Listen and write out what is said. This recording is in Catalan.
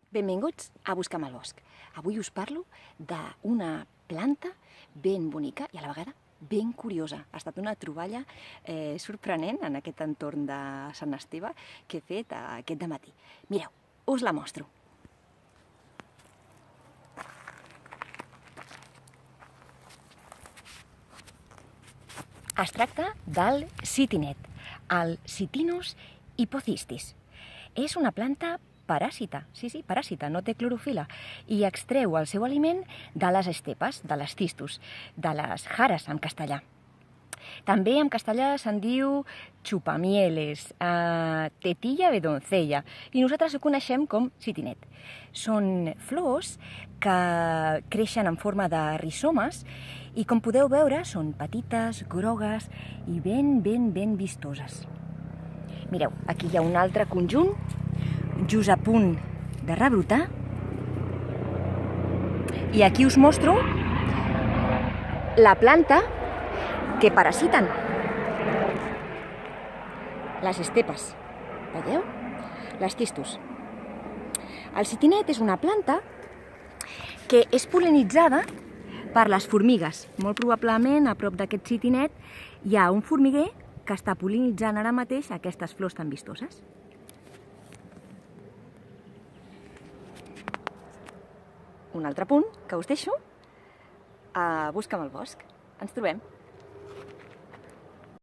Benvinguts a Busca'm al bosc. Avui us parlo d'una planta ben bonica i a la vegada ben curiosa. Ha estat una troballa sorprenent en aquest entorn de Sant Esteve que he fet aquest dematí. Mireu, us la mostro. Es tracta del citinet, el Citinus hypocistis. És una planta paràsita, sí, paràsita, no té clorofil·la, i extreu el seu aliment de les estepes, de les cistus, de les jares en castellà. També en castellà se'n diu chupamieles, tetilla de doncella, i nosaltres ho coneixem com citinet. Són flors que creixen en forma de rizomes i, com podeu veure, són petites, grogues i ben vistoses. Mireu, aquí hi ha un altre conjunt, just a punt de rebrotar, i aquí us mostro la planta que parasiten, les estepes, veieu? Les cistus. El citinet és una planta que és pol·linitzada per les formigues. Molt probablement a prop d'aquest citinet hi ha un formiguer que està pol·linitzant ara mateix aquestes flors tan vistoses. Un altre punt que us deixo a Busca'm al bosc. Ens trobem.